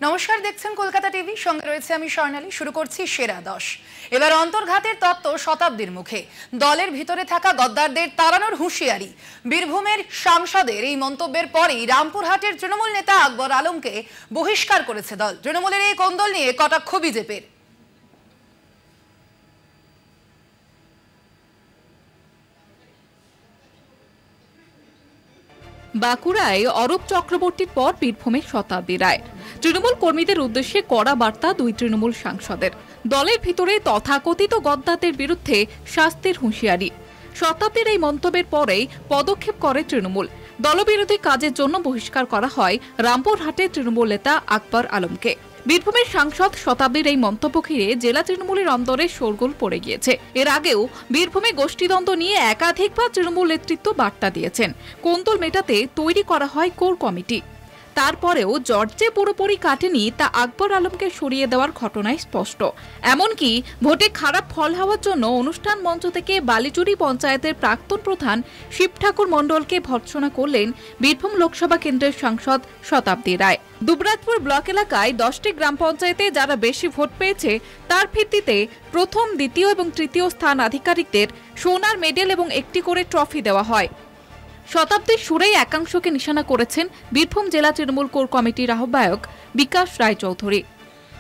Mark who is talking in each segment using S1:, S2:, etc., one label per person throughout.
S1: নমস্কার, দেখছেন কলকাতা টিভি, সঙ্গে রয়েছে আমি স্বর্ণালী। শুরু করছি সেরা 10। এবার অন্তর্ঘাতের তত্ত্ব শতাব্দীর মুখে, দলের ভিতরে থাকা গদ্দারদের তাড়ানোর হুঁশিয়ারি। বীরভূমের সাংসদের এই মন্তব্যের পরেই রামপুরহাটের তৃণমূল নেতা আকবর আলমকে বহিষ্কার করেছে দল। তৃণমূলের এই কোন্দল নিয়ে কটাক্ষ বিজেপির।
S2: বাঁকুড়ায় অরূপ চক্রবর্তীর পর বীরভূমে শতাব্দী রায়। তৃণমূল কর্মীদের উদ্দেশ্যে কড়া বার্তা দুই তৃণমূল সাংসদের। দলের ভিতরে তথাকথিত গদ্দারদের বিরুদ্ধে শাস্তির হুঁশিয়ারি। শতাব্দীর এই মন্তব্যের পরেই পদক্ষেপ করে তৃণমূল। দলবিরোধী কাজের জন্য বহিষ্কার করা হয় রামপুরহাটের তৃণমূল নেতা আকবর আলমকে। বীরভূমের সাংসদ শতাব্দীর এই মন্তব্য ঘিরে জেলা তৃণমূলের অন্দরে শোরগোল পড়ে গিয়েছে। এর আগেও বীরভূমে গোষ্ঠীদ্বন্দ্ব নিয়ে একাধিকবার তৃণমূল নেতৃত্ব বার্তা দিয়েছেন। কোন্দল মেটাতে তৈরি করা হয় কোর কমিটি। তারপরেও জর্জে পুরোপুরি কাটেনি তা আকবর আলমকে সরিয়ে দেওয়ার ঘটনায় স্পষ্ট। এমনকি ভোটে খারাপ ফল হওয়ার জন্য অনুষ্ঠান মঞ্চ থেকে বালিচুরি পঞ্চায়েতের প্রাক্তন প্রধান শিব ঠাকুর মণ্ডলকে ভর্ৎসনা করলেন বীরভূম লোকসভা কেন্দ্রের সাংসদ শতাব্দী রায়। দুবরাজপুর ব্লক এলাকায় 10টি গ্রাম পঞ্চায়েতে যারা বেশি ভোট পেয়েছে তার ভিত্তিতে প্রথম, দ্বিতীয় এবং তৃতীয় স্থান আধিকারিকদের সোনার মেডেল এবং একটি করে ট্রফি দেওয়া হয়। শতাব্দীর সুরেই একাংশকে নিশানা করেছেন বীরভূম জেলা তৃণমূল কোর কমিটির আহ্বায়ক বিকাশ রায়চৌধুরী।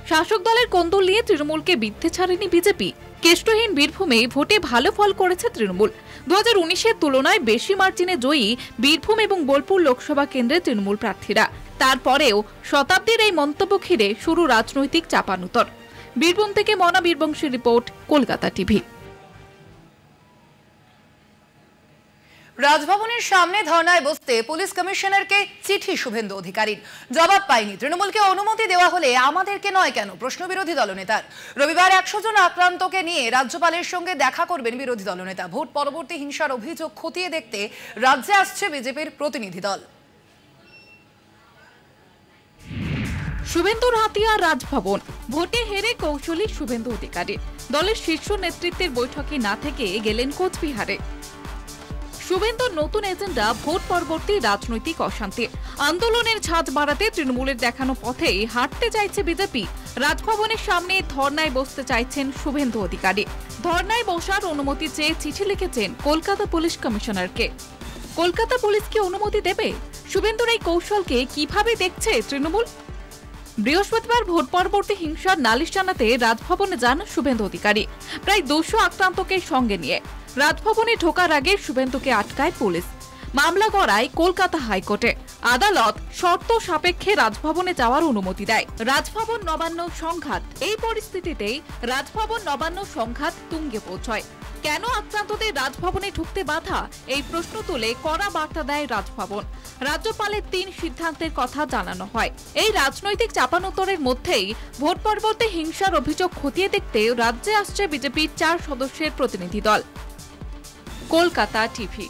S2: শাসক দলের কোন্দল নিয়ে তৃণমূলকে বিদ্ধে ছাড়েনি বিজেপি। কেষ্টহীন বীরভূমে ভোটে ভালো ফল করেছে তৃণমূল। 2019-এর তুলনায় বেশি মার্জিনে জয়ী বীরভূম এবং বোলপুর লোকসভা কেন্দ্রে তৃণমূল প্রার্থীরা। তারপরেও শতাব্দীর এই মন্তব্য ঘিরে শুরু রাজনৈতিক চাপানুতর। বীরভূম থেকে মনা বীরবংশীর রিপোর্ট, কলকাতা টিভি।
S1: রাজভবনের সামনে ধর্নায় বসতে পুলিশ কমিশনারকে চিঠি শুভেন্দু অধিকারীর, জবাব পায়নি। তৃণমূলকে অনুমতি দেওয়া হলে আমাদেরকে নয় কেন, প্রশ্ন বিরোধী দলনেতার। রবিবার 100 জন আক্রান্তকে নিয়ে রাজ্যপালের সঙ্গে দেখা করবেন বিরোধী দলনেতা। ভোট পরবর্তী হিংসার অভিযোগ খতিয়ে দেখতে রাজ্যে আসছে বিজেপির প্রতিনিধি দল।
S2: শুভেন্দুর হাতিয়ার রাজভবন। ভোটে হেরে কৌশলী শুভেন্দু অধিকারী দলের শীর্ষ নেতৃত্বের বৈঠকে না থেকে গেলেন কোচবিহারে। শুভেন্দুর নতুন এজেন্ডা ভোট পরবর্তী রাজনৈতিক অশান্তি। আন্দোলনের ঝাঁজ বাড়াতে তৃণমূলের দেখানো পথেই হাঁটতে চাইছে বিজেপি। রাজভবনের সামনে ধর্নায় বসতে চাইছেন শুভেন্দু অধিকারী। ধর্নায় বসার অনুমতি চেয়ে চিঠি লিখেছেন কলকাতা পুলিশ কমিশনারকে। কলকাতা পুলিশ কি অনুমতি দেবে? শুভেন্দুর এই কৌশলকে কিভাবে দেখছে তৃণমূল? বৃহস্পতিবার ভোট পরবর্তী হিংসার নালিশ জানাতে রাজভবনে যান শুভেন্দু অধিকারী, প্রায় 200 আক্রান্তকে সঙ্গে নিয়ে। রাজভবনে ঢোকার আগে শুভেন্দুকে আটকায় পুলিশ। মামলা গড়ায় কলকাতা হাইকোর্টে। আদালত শর্ত সাপেক্ষে রাজভবনে যাওয়ার অনুমতি দেয়। রাজভবন নবান্ন সংঘাত। এই পরিস্থিতিতেই রাজভবন নবান্ন সংঘাত তুঙ্গে পৌঁছয়। কেন আক্রান্তদের রাজভবনে ঢুকতে বাধা, এই প্রশ্ন তুলে কড়া বার্তা দেয় রাজভবন। রাজ্যপালের 3 সিদ্ধান্তের কথা জানানো হয়। এই রাজনৈতিক চাপানোতরের মধ্যেই ভোট পরবর্তী হিংসার অভিযোগ খতিয়ে দেখতে রাজ্যে আসছে বিজেপির 4 সদস্যের প্রতিনিধি দল। কলকাতা টিভি।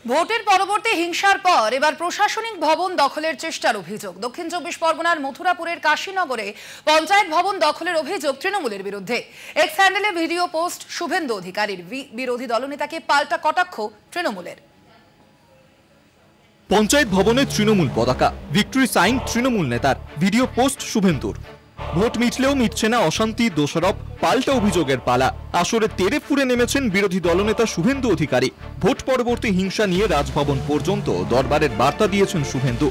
S1: ভোটের পরবর্তী হিংসার পর এবার প্রশাসনিক ভবন দখলের চেষ্টার অভিযোগ। দক্ষিণ 24 পরগনার মথুরাপুরের কাশীনগরে পঞ্চায়েত ভবন দখলের অভিযোগ তৃণমূলের বিরুদ্ধে। এক্স হ্যান্ডেলে ভিডিও পোস্ট শুভেন্দু অধিকারীর। বিরোধী দলনেতাকে পাল্টা কটাক্ষ তৃণমূলের।
S3: পঞ্চায়েত ভবনে তৃণমূল পতাকা, ভিক্টরি সাইন তৃণমূল নেতার, ভিডিও পোস্ট শুভেন্দুর। ভোট মিটলেও মিটছে না অশান্তি, দোষারোপ, পাল্টা অভিযোগের পালা। আসরে তেড়ে ফুঁড়ে নেমেছেন বিরোধী দলনেতা শুভেন্দু অধিকারী। ভোট পরবর্তী হিংসা নিয়ে রাজভবন পর্যন্ত দরবারের বার্তা দিয়েছেন শুভেন্দু।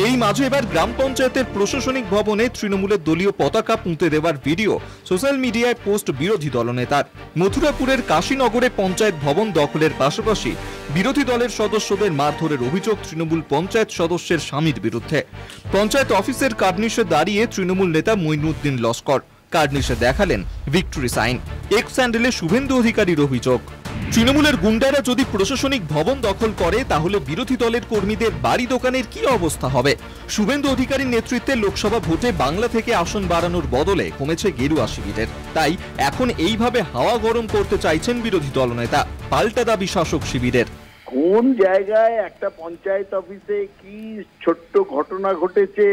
S3: এই মাঝে এবার গ্রাম পঞ্চায়েতের প্রশাসনিক ভবনে তৃণমূলের দলীয় পতাকা পুঁতে দেওয়ার ভিডিও সোশ্যাল মিডিয়ায় পোস্ট বিরোধী দলনেতার। মথুরাপুরের কাশীনগরে পঞ্চায়েত ভবন দখলের পাশাপাশি বিরোধী দলের সদস্যদের মারধরের অভিযোগ তৃণমূল পঞ্চায়েত সদস্যের স্বামীর বিরুদ্ধে। পঞ্চায়েত অফিসের কার্নিশে দাঁড়িয়ে তৃণমূল নেতা মঈনুদ্দিন লস্কর কার্নিশে দেখালেন ভিক্টরি সাইন। এক্স হ্যান্ডেলে শুভেন্দু অধিকারীর অভিযোগ, তৃণমূলের গুন্ডারা যদি প্রশাসনিক ভবন দখল করে তাহলে বিরোধী দলের কর্মীদের বাড়ি দোকানের কি অবস্থা হবে। শুভেন্দু অধিকারীর নেতৃত্বে লোকসভা ভোটে বাংলা থেকে আসন বাড়ানোর বদলে কমেছে গেরুয়া শিবিরের। তাই এখন এইভাবে হাওয়া গরম করতে চাইছেন বিরোধী দলনেতা। পাল্টা দাবি শাসক শিবিরের।
S4: কোন জায়গায় একটা পঞ্চায়েত অফিসে কি ছোট্ট ঘটনা ঘটেছে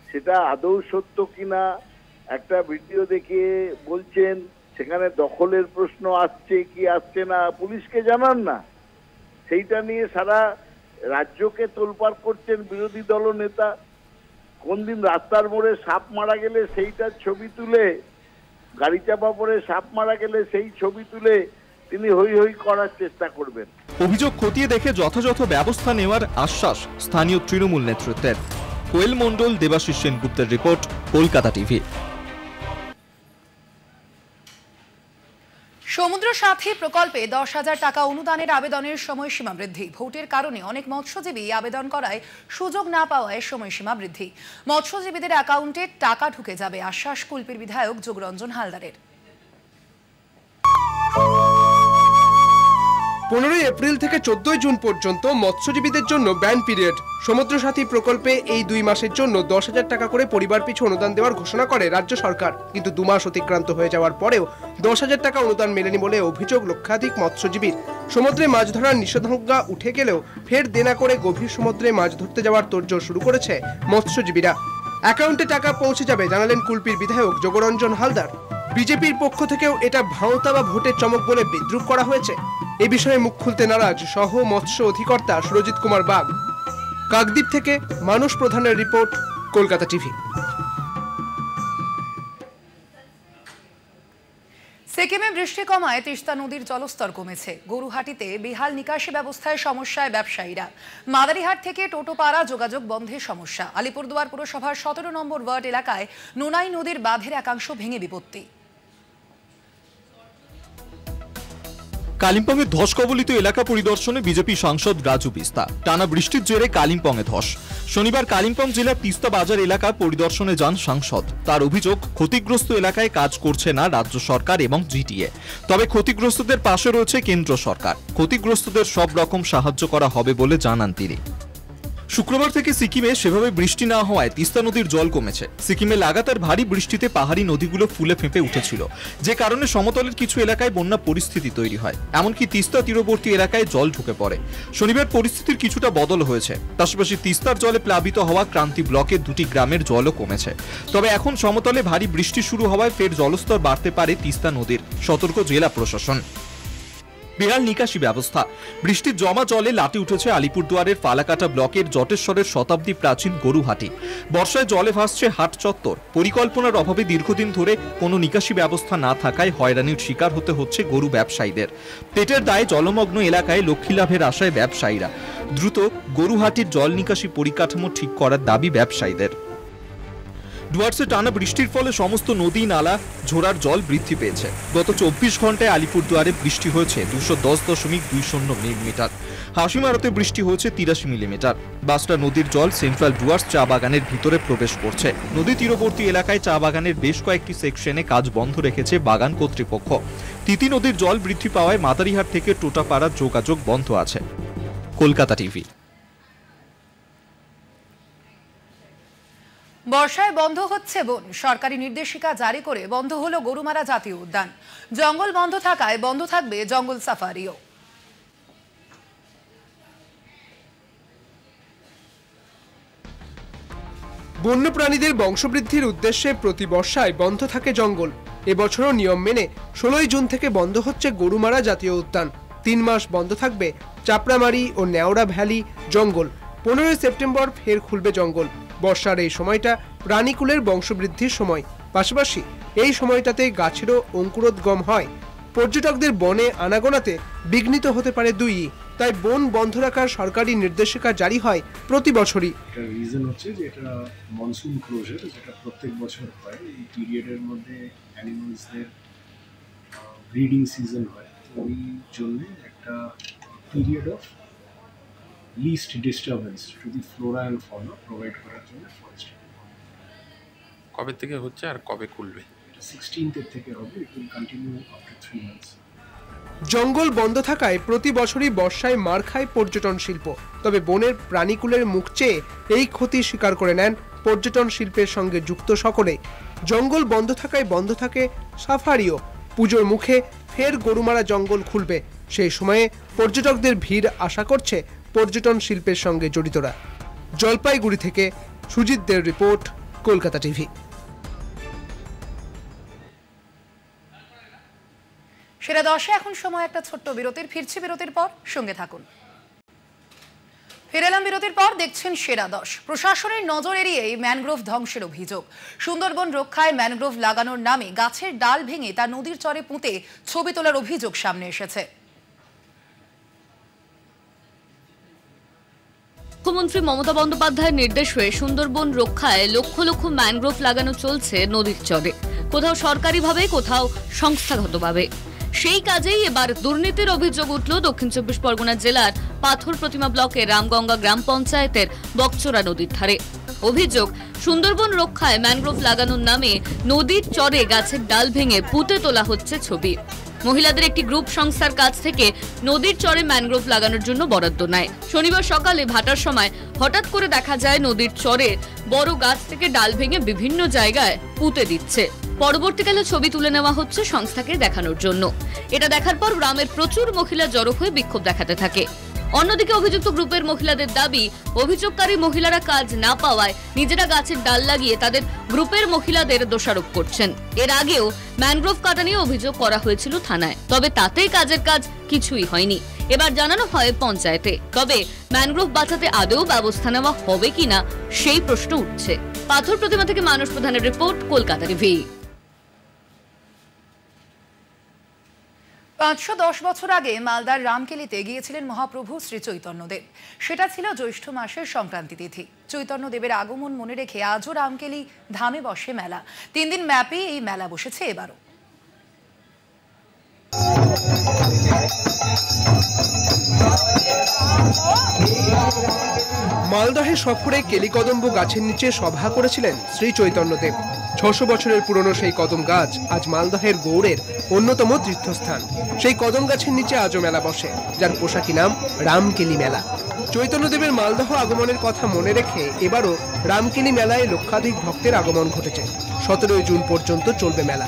S4: সেটা আদৌ সত্য কিনা একটা ভিডিও দেখে বলছেন, সেখানে দখলের প্রশ্ন আসছে কি আসছে না পুলিশকে জানান না। সেইটা নিয়ে সারা রাজ্যকে তোলপাড় করছেন বিরোধী দলনেতা। কোন দিন রাস্তার মোড়ে সাপ মারা গেলে সেইটার ছবি তুলে, গাড়ি চাপা পড়ে সাপ মারা গেলে সেই ছবি তুলে তিনি হই হই করার চেষ্টা করবেন।
S3: অভিযোগ খতিয়ে দেখে যথাযথ ব্যবস্থা নেওয়ার আশ্বাস স্থানীয় তৃণমূল নেতৃত্বের। কোয়েল মণ্ডল, দেবাশিস সেনগুপ্তের রিপোর্ট, কলকাতা টিভি।
S1: সমুদ্র সাথী প্রকল্পে 10,000 টাকা অনুদানের আবেদনের সময়সীমা বৃদ্ধি। ভোটের কারণে অনেক মৎস্যজীবী আবেদন করায় সুযোগ না পাওয়ায় সময়সীমা বৃদ্ধি। মৎস্যজীবীদের অ্যাকাউন্টে টাকা ঢুকে যাবে, আশ্বাস কুলপির বিধায়ক যোগরঞ্জন হালদারের।
S5: 15 এপ্রিল থেকে 14 জুন পর্যন্ত মৎস্যজীবীদের জন্য ব্যান পিরিয়ড। সমুদ্র সাথী প্রকল্পে এই 2 মাসের জন্য 10,000 টাকা করে পরিবার পিছু অনুদান দেওয়ার ঘোষণা করে রাজ্য সরকার। কিন্তু 2 মাস অতিক্রান্ত হয়ে যাওয়ার পরেও 10,000 টাকা অনুদান মেলেনি বলে অভিযোগ লক্ষাধিক মৎস্যজীবীর। সমুদ্রে মাছ ধরার নিষেধাজ্ঞা উঠে গেলেও ফের দেনা করে গভীর সমুদ্রে মাছ ধরতে যাওয়ার তোড়জোড় শুরু করেছে মৎস্যজীবীরা। অ্যাকাউন্টে টাকা পৌঁছে যাবে জানালেন কুলপির বিধায়ক যোগরঞ্জন হালদার। বিজেপির পক্ষ থেকেও এটা ভাঁওতা বা ভোটের চমক বলে বিদ্রুপ করা হয়েছে। এ বিষয়ে মুখ খুলতে নারাজ সহ মৎস্য অধিকর্তা সুরজিৎ কুমার বাগ। কাকদ্বীপ থেকে মানুষ প্রধানের রিপোর্ট, কলকাতা টিভি।
S1: সিকিমে বৃষ্টি কমায় তিস্তা নদীর জলস্তর কমেছে। গরুহাটিতে বেহাল নিকাশি ব্যবস্থায় সমস্যায় ব্যবসায়ীরা। মাদারিহাট থেকে টোটোপাড়া যোগাযোগ বন্ধে সমস্যা। আলিপুরদুয়ার পুরসভার 17 নম্বর ওয়ার্ড এলাকায় নোনাই নদীর বাঁধের একাংশ ভেঙে বিপত্তি।
S3: কালিম্পংয়ে ধস কবলিত এলাকা পরিদর্শনে বিজেপি সাংসদ রাজু বিস্তা। টানা বৃষ্টির জেরে কালিম্পংয়ে ধস। শনিবার কালিম্পং জেলার তিস্তা বাজার এলাকা পরিদর্শনে যান সাংসদ। তার অভিযোগ, ক্ষতিগ্রস্ত এলাকায় কাজ করছে না রাজ্য সরকার এবং জিটিএ। তবে ক্ষতিগ্রস্তদের পাশে রয়েছে কেন্দ্র সরকার। ক্ষতিগ্রস্তদের সব রকম সাহায্য করা হবে বলে জানান তিনি। শুক্রবার থেকে সিকিমে সেভাবে বৃষ্টি না হওয়ায় তিস্তা নদীর জল কমেছে। সিকিমে লাগাতার ভারী বৃষ্টিতে পাহাড়ি নদীগুলো ফুলে ফেঁপে উঠেছিল, যে কারণে সমতলের কিছু এলাকায় বন্যা পরিস্থিতি তৈরি হয়। এমনকি তিস্তা তীরবর্তী এলাকায় জল ঢুকে পড়ে। শনিবার পরিস্থিতির কিছুটা বদল হয়েছে। পাশাপাশি তিস্তার জলে প্লাবিত হওয়া ক্রান্তি ব্লকের 2টি গ্রামের জলও কমেছে। তবে এখন সমতলে ভারী বৃষ্টি শুরু হওয়ায় ফের জলস্তর বাড়তে পারে তিস্তা নদীর, সতর্ক জেলা প্রশাসন। বেহাল নিকাশি ব্যবস্থা। বৃষ্টির জমা জলে লাটে উঠেছে আলিপুরদুয়ারের ফালাকাটা ব্লকের জটেশ্বরের শতাব্দী প্রাচীন গরুহাটি। বর্ষায় জলে ভাসছে হাট চত্বর। পরিকল্পনার অভাবে দীর্ঘদিন ধরে কোনো নিকাশি ব্যবস্থা না থাকায় হয়রানির শিকার হতে হচ্ছে গরু ব্যবসায়ীদের। পেটের দায়ে জলমগ্ন এলাকায় লক্ষ্মী লাভের আশায় ব্যবসায়ীরা। দ্রুত গরুহাটির জল নিকাশি পরিকাঠামো ঠিক করার দাবি ব্যবসায়ীদের। ডুয়ার্সে টানা বৃষ্টির ফলে সমস্ত নদী নালা ঝোড়ার জল বৃদ্ধি পেয়েছে। গত 24 ঘন্টায় আলিপুরদুয়ারে বৃষ্টি হয়েছে 210.20 মিলিমিটার। হাসিমারাতে বৃষ্টি হয়েছে 83 মিলিমিটার। বাসটা নদীর জল সেন্ট্রাল ডুয়ার্স চা বাগানের ভিতরে প্রবেশ করছে। নদী তীরবর্তী এলাকায় চা বাগানের বেশ কয়েকটি সেকশনে কাজ বন্ধ রেখেছে বাগান কর্তৃপক্ষ। তিতি নদীর জল বৃদ্ধি পাওয়ায় মাদারিহাট থেকে টোটাপাড়া যোগাযোগ বন্ধ আছে। কলকাতা টিভি।
S1: বর্ষায় বন্ধ হচ্ছে বন। সরকারি নির্দেশিকা জারি করে বন্ধ হলো গরুমারা জাতীয় উদ্যান। জঙ্গল বন্ধ থাকায় বন্ধ থাকবে জঙ্গল সাফারিও।
S5: বন্যপ্রাণীদের বংশবৃদ্ধির উদ্দেশ্যে প্রতি বর্ষায় বন্ধ থাকে জঙ্গল। এবছরও নিয়ম মেনে 16 জুন থেকে বন্ধ হচ্ছে গরুমারা জাতীয় উদ্যান। 3 মাস বন্ধ থাকবে চাপড়ামারি ও নেওড়া ভ্যালি জঙ্গল। 15 সেপ্টেম্বর ফের খুলবে জঙ্গল। বর্ষার এই সময়টা প্রাণীকুলের বংশবৃদ্ধির সময়। পাশাপাশি এই সময়টাতে গাছেরও অঙ্কুরোদ্গম হয়। পর্যটকদের বনে আনাগোনাতে বিঘ্নিত হতে পারে দুই। তাই বন বন্ধ রাখার সরকারি নির্দেশিকা জারি হয় প্রতি বছরই।
S6: এটা রিজন হচ্ছে যে এটা মনসুন ক্লোজার, যেটা প্রত্যেক বছর হয়। এই পিরিয়ডের মধ্যে অ্যানিমালসদের ব্রিডিং সিজন হয়। ওই জন্য একটা period of least disturbance to the flora and fauna provide করার জন্য ফরেস্ট।
S7: কবে থেকে হচ্ছে আর কবে খুলবে?
S6: 16th থেকে হবে। It will continue after 3 months।
S5: জঙ্গল বন্ধ থাকায় প্রতি বছরই বর্ষায় মার খায় পর্যটন শিল্প। তবে বনের প্রাণীকুলের মুখ চেয়ে এই ক্ষতি স্বীকার করে নেন পর্যটন শিল্পের সঙ্গে যুক্ত সকলে। জঙ্গল বন্ধ থাকায় বন্ধ থাকে সাফারিও। পুজোর মুখে ফের গরুমারা জঙ্গল খুলবে। সেই সময়ে পর্যটকদের ভিড় আশা করছে পর্যটন শিল্পের সঙ্গে জড়িতরা। জলপাইগুড়ি থেকে সুজিত দের রিপোর্ট, কলকাতা টিভি।
S1: সেরা 10-এ এখন সময় একটা ছোট্ট বিরতির। ফিরছি বিরতির পর, সঙ্গে থাকুন। ফিরে এলাম বিরতির পর, দেখছেন সেরা 10। প্রশাসনের নজর এড়িয়েই ম্যানগ্রোভ ধ্বংসের অভিযোগ। সুন্দরবন রক্ষায় ম্যানগ্রোভ লাগানোর নামে গাছের ডাল ভেঙে তা নদীর চরে পুঁতে ছবি তোলার অভিযোগ সামনে এসেছে।
S8: মুখ্যমন্ত্রী মমতা বন্দ্যোপাধ্যায়ের নির্দেশ হয়ে সুন্দরবন রক্ষায় লক্ষ লক্ষ ম্যানগ্রোভ লাগানো চলছে নদীর চরে, কোথাও সরকারিভাবে, কোথাও সংস্থাগতভাবে। সেই কাজেই এবার দুর্নীতির অভিযোগ উঠল দক্ষিণ 24 পরগনা জেলার পাথর প্রতিমা ব্লকের রামগঙ্গা গ্রাম পঞ্চায়েতের বকচরা নদীর ধারে। অভিযোগ, সুন্দরবন রক্ষায় ম্যানগ্রোভ লাগানোর নামে নদীর চরে গাছের ডাল ভেঙে পুঁতে তোলা হচ্ছে ছবি। মহিলাদের একটি গ্রুপ সংস্থার কাছ থেকে নদীর চরে ম্যানগ্রোভ লাগানোর জন্য বরাদ্দ নেয়। শনিবার সকালে ভাটার সময় হঠাৎ করে দেখা যায় নদীর চরে বড় গাছ থেকে ডাল ভেঙে বিভিন্ন জায়গায় পুঁতে দিচ্ছে। পরবর্তীকালে ছবি তুলে নেওয়া হচ্ছে সংস্থাকে দেখানোর জন্য। এটা দেখার পর গ্রামের প্রচুর মহিলা জড়ো হয়ে বিক্ষোভ দেখাতে থাকে। অন্যদিকে অভিযুক্ত গ্রুপের মহিলাদের দাবি, অভিযোগকারী মহিলারা কাজ না পাওয়ায় নিজেরা গাছের ডাল লাগিয়ে তাদের গ্রুপের মহিলাদের দোষারোপ করছেন। এর আগেও ম্যানগ্রোভ কাটা নিয়ে অভিযোগ করা হয়েছিল থানায়, তবে তাতেই কাজের কাজ কিছুই হয়নি। এবার জানানো হয় পঞ্চায়েতে, তবে ম্যানগ্রোভ বাঁচাতে আদৌ ব্যবস্থা নেওয়া হবে কিনা সেই প্রশ্ন উঠছে। পাথর প্রতিমা থেকে মানস প্রধানের রিপোর্ট, কলকাতা টিভি।
S1: 510 বছর আগে মালদার রামকেলিতে গিয়েছিলেন মহাপ্রভু শ্রী চৈতন্যদেব। সেটা ছিল জ্যৈষ্ঠ মাসের সংক্রান্তি তিথি। চৈতন্যদেবের আগমন মনে রেখে আজও রামকেলি ধামে বসে মেলা। 3 দিন ব্যাপী এই মেলা বসেছে এবারও।
S5: মালদহে সফরে কেলিকদম্ব গাছের নিচে সভা করেছিলেন শ্রী চৈতন্যদেব। 600 বছরের পুরনো সেই কদম গাছ আজ মালদহের গৌড়ের অন্যতম তীর্থস্থান। সেই কদম গাছের নিচে আজও মেলা বসে, যার পোশাকি নাম রামকেলি মেলা। চৈতন্যদেবের মালদহ আগমনের কথা মনে রেখে এবারও রামকেলি মেলায় লক্ষাধিক ভক্তের আগমন ঘটেছে। 17 জুন পর্যন্ত চলবে মেলা।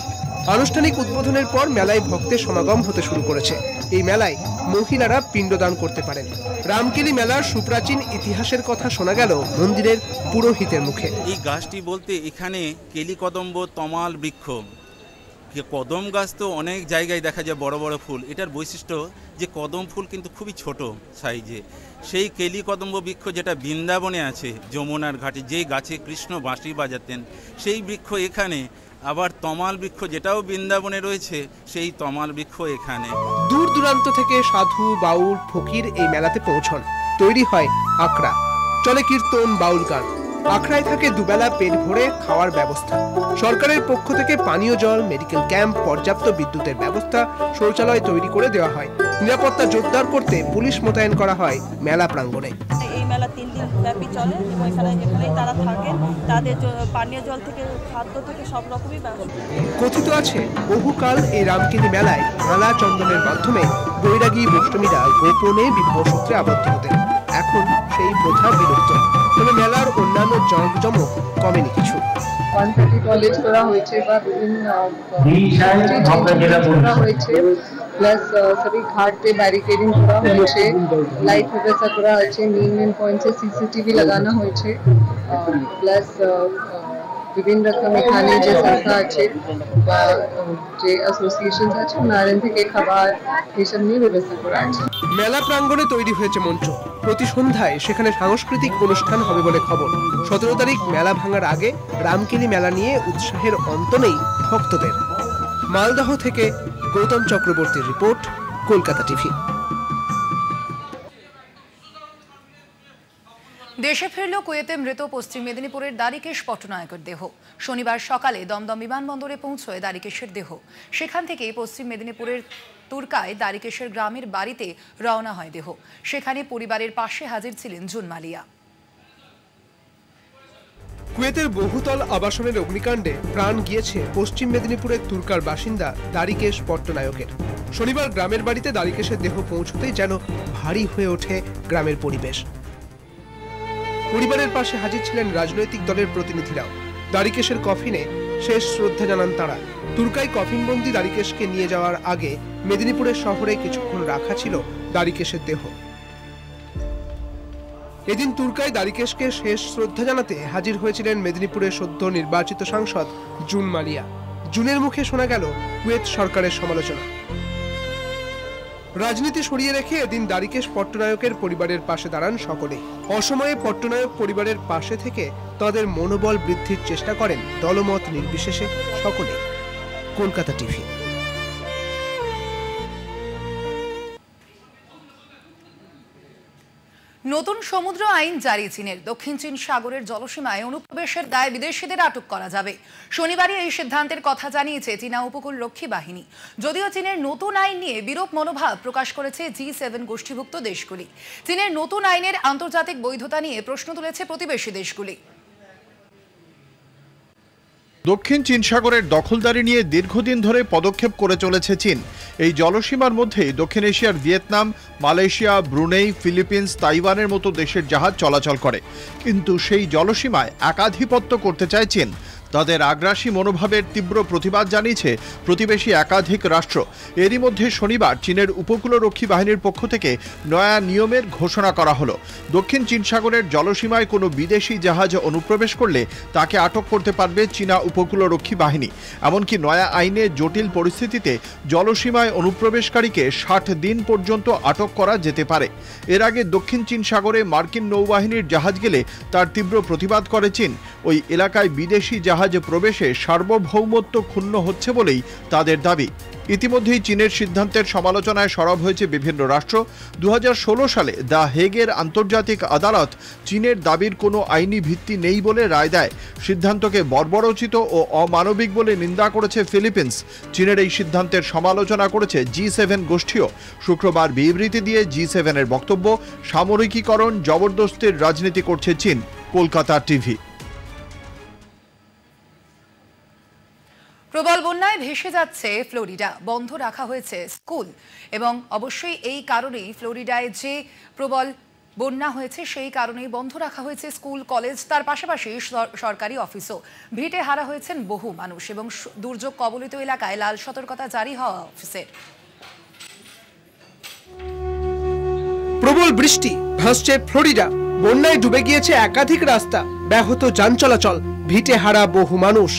S5: আনুষ্ঠানিক উদ্বোধনের পর মেলায় ভক্তের সমাগম হতে শুরু করেছে। এই মেলায় মহিলারা পিণ্ডদান করতে পারেন। রামকেলি মেলার সুপ্রাচীন ইতিহাসের কথা শোনা গেল মন্দিরের পুরোহিতের মুখে।
S9: এই গাছটি বলতে এখানে কেলিকদম্ব তমাল বৃক্ষ। কদম গাছ তো অনেক জায়গায় দেখা যায় বড় বড় ফুল, এটার বৈশিষ্ট্য যে কদম ফুল কিন্তু খুবই ছোট সাইজে। সেই কেলিকদম্ব বৃক্ষ যেটা বৃন্দাবনে আছে যমুনার ঘাটে, যে গাছে কৃষ্ণ বাঁশি বাজাতেন, সেই বৃক্ষ এখানে। আবার তমাল বৃক্ষ যেটাও বৃন্দাবনে রয়েছে, সেই তমাল বৃক্ষ এখানে।
S5: দূর দূরান্ত থেকে সাধু, বাউল, ফকির এই মেলাতে পৌঁছন। তৈরি হয় আখড়া, চলে কীর্তন, বাউল গান। আখড়ায় থাকে দুবেলা পেট ভরে খাওয়ার ব্যবস্থা। সরকারের পক্ষ থেকে পানীয় জল, মেডিকেল ক্যাম্প, পর্যাপ্ত বিদ্যুতের ব্যবস্থা, শৌচালয় তৈরি করে দেওয়া হয়। নিরাপত্তা জোরদার করতে পুলিশ মোতায়েন করা হয় মেলা প্রাঙ্গণে।
S10: এই মেলা 3 দিন ব্যাপী চলে এবং এখানে যেখানেই তারা থাকেন তাদের পানীয় জল থেকে খাদ্য থেকে সব রকমই ব্যবস্থা।
S5: কথিত আছে বহুকাল এই রামকেলি মেলায় মালা চন্দনের মাধ্যমে বৈরাগী বৈষ্ণবীরা গোপনে বিবাহ সূত্রে আবদ্ধ হতেন। এখন সেই প্রথা বিলুপ্ত, তবে মেলার অন্যান্য জমক কমেনি কিছু।
S11: 130 টয়লেট করা হয়েছে বা বিভিন্ন করা হয়েছে, প্লাস সবই ঘাট पे ব্যারিকেডিং করা হয়েছে, লাইট ব্যবস্থা করা হয়েছে, মেন পয়েন্টে সিসিটিভি লাগানো হয়েছে, প্লাস বিভিন্ন রকম এখানে যে সংস্থা আছে বা যে অ্যাসোসিয়েশন আছে ওনাদের থেকে খাবার এসব নিয়ে ব্যবস্থা করা আছে।
S5: মেলা প্রাঙ্গণে তৈরি হয়েছে মঞ্চ। প্রতি সন্ধ্যায় সেখানে সাংস্কৃতিক অনুষ্ঠান হবে বলে খবর। 17 তারিখ মেলা ভাঙার আগে রামকেলি মেলা নিয়ে উৎসাহের অন্ত নেই ভক্তদের। মালদহ থেকে গৌতম চক্রবর্তীর রিপোর্ট, কলকাতা টিভি।
S1: দেশে ফিরল কুয়েতে মৃত পশ্চিম মেদিনীপুরের দ্বারিকেশ পট্টনায়কের দেহ। শনিবার সকালে দমদম বিমানবন্দরে পৌঁছয় দ্বারিকেশের দেহ। সেখান থেকেই পশ্চিম মেদিনীপুরের তুরকায় দ্বারিকেশের গ্রামের বাড়িতে রওনা হয় দেহ। সেখানে পরিবারের পাশে হাজির ছিলেন জুন মালিয়া।
S5: কুয়েতের বহুতল আবাসনের অগ্নিকাণ্ডে প্রাণ গিয়েছে পশ্চিম মেদিনীপুরের তুরকার বাসিন্দা দ্বারিকেশ পট্টনায়কের। শনিবার গ্রামের বাড়িতে দ্বারিকেশের দেহ পৌঁছতেই যেন ভারী হয়ে ওঠে গ্রামের পরিবেশ। পরিবারের পাশে হাজির ছিলেন রাজনৈতিক দলের প্রতিনিধিরাও। দ্বারিকেশের কফিনে শেষ শ্রদ্ধা জানান তারা। তুরকায় কফিনবন্দি দ্বারিকেশকে নিয়ে যাওয়ার আগে মেদিনীপুরের শহরে কিছুক্ষণ রাখা ছিল দ্বারিকেশের দেহ। এদিন তুরকায় দ্বারিকেশকে শেষ শ্রদ্ধা জানাতে হাজির হয়েছিলেন মেদিনীপুরের সদ্য নির্বাচিত সাংসদ জুন মালিয়া। জুনের মুখে শোনা গেল কুয়েত সরকারের সমালোচনা। রাজনীতি সরিয়ে রেখে এদিন দ্বারিকেশ পট্টনায়কের পরিবারের পাশে দাঁড়ান সকলে। অসময়ে পট্টনায়ক পরিবারের পাশে থেকে তাদের মনোবল বৃদ্ধির চেষ্টা করেন দলমত নির্বিশেষে সকলে। কলকাতা টিভি।
S1: নতুন সমুদ্র আইন জারি চীনের। দক্ষিণ চীন সাগরের জলসীমায় অনুপ্রবেশের দায়ে বিদেশিদের আটক করা যাবে। শনিবারই এই সিদ্ধান্তের কথা জানিয়েছে চীনা উপকূল রক্ষী বাহিনী। যদিও চীনের নতুন আইন নিয়ে বিরূপ মনোভাব প্রকাশ করেছে G7 গোষ্ঠীভুক্ত দেশগুলি। চীনের নতুন আইনের আন্তর্জাতিক বৈধতা নিয়ে প্রশ্ন তুলেছে প্রতিবেশী দেশগুলি।
S12: দক্ষিণ চীন সাগরের দখলদারি নিয়ে দীর্ঘদিন ধরে পদক্ষেপ করে চলেছে চীন। এই জলসীমার মধ্যেই দক্ষিণ এশিয়ার ভিয়েতনাম, মালয়েশিয়া, ব্রুনেই, ফিলিপিন্স, তাইওয়ানের মতো দেশের জাহাজ চলাচল করে। কিন্তু সেই জলসীমায় একাধিপত্য করতে চায় চীন। তাদের আগ্রাসী মনোভাবের তীব্র প্রতিবাদ জানিয়েছে প্রতিবেশী একাধিক রাষ্ট্র। এরই মধ্যে শনিবার চীনের উপকূলরক্ষী বাহিনীর পক্ষ থেকে নয়া নিয়মের ঘোষণা করা হলো। দক্ষিণ চীন সাগরের জলসীমায় কোনো বিদেশি জাহাজ অনুপ্রবেশ করলে তাকে আটক করতে পারবে চীনা উপকূলরক্ষী বাহিনী। এমনকি নয়া আইনে জটিল পরিস্থিতিতে জলসীমায় অনুপ্রবেশকারীকে 60 দিন পর্যন্ত আটক করা যেতে পারে। এর আগে দক্ষিণ চীন সাগরে মার্কিন নৌবাহিনীর জাহাজ গেলে তার তীব্র প্রতিবাদ করে চীন। ওই এলাকায় বিদেশি জাহাজ প্রবেশে সার্বভৌমত্ব ক্ষুণ্ণ হচ্ছে বলেই তাদের দাবি। ইতিমধ্যেই চীনের সিদ্ধান্তের সমালোচনায় সরব হয়েছে বিভিন্ন রাষ্ট্র। 2016 সালে দ্য হেগের আন্তর্জাতিক আদালত চীনের দাবির কোনো আইনি ভিত্তি নেই বলে রায় দেয়। সিদ্ধান্তকে বর্বরোচিত ও অমানবিক বলে নিন্দা করেছে ফিলিপিন্স। চীনের এই সিদ্ধান্তের সমালোচনা করেছে G7 গোষ্ঠীও। শুক্রবার বিবৃতি দিয়ে G7 এর বক্তব্য, সামরিকীকরণ, জবরদস্তির রাজনীতি করছে চীন। কলকাতা টিভি।
S1: প্রবল বন্যায় ভেসে যাচ্ছে ফ্লোরিডা। বন্ধ রাখা হয়েছে স্কুল এবং অবশ্যই এই কারণেই ফ্লোরিডায় যে প্রবল বন্যা হয়েছে সেই কারণেই বন্ধ রাখা হয়েছে স্কুল, কলেজ, তার পাশাপাশি সরকারি অফিসও। ভিটে হারা হয়েছেন বহু মানুষ এবং দুর্যোগ কবলিত এলাকায় লাল সতর্কতা জারি হওয়া অফিসের।
S5: প্রবল বৃষ্টি, ভাসছে ফ্লোরিডা। বন্যায় ডুবে গিয়েছে একাধিক রাস্তা, ব্যাহত যান চলাচল, ভিটে হারা বহু মানুষ।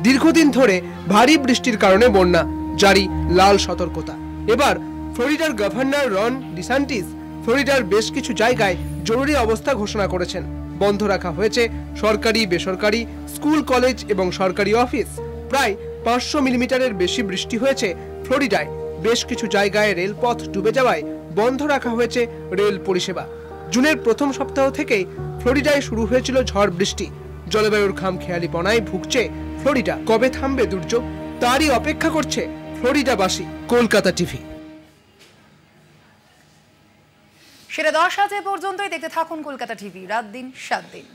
S5: দীর্ঘদিন ধরে ভারী বৃষ্টির কারণে বন্যা, জারি লাল সতর্কতা। এবার ফ্লোরিডার গভর্নর রন ডিসান্টিস ফ্লোরিডার বেশ কিছু জায়গায় জরুরি অবস্থা ঘোষণা করেছেন। বন্ধ রাখা হয়েছে সরকারি, বেসরকারি, স্কুল, কলেজ এবং সরকারি অফিস। প্রায় 500 মিলিমিটারের বেশি বৃষ্টি হয়েছে ফ্লোরিডায়। বেশ কিছু জায়গায় রেলপথ ডুবে যাওয়ায় বন্ধ রাখা হয়েছে রেল পরিষেবা। জুনের প্রথম সপ্তাহ থেকেই ফ্লোরিডায় শুরু হয়েছিল ঝড় বৃষ্টি। জলবায়ুর খামখেয়ালিপনায় ভুগছে ফ্লোরিডা। কবে থামবে দুর্যোগ, তারই অপেক্ষা করছে ফ্লোরিডাবাসী। কলকাতা টিভি।
S1: সেরা 10 আজ এ পর্যন্তই। দেখতে থাকুন কলকাতা টিভি, রাত দিন 7 দিন।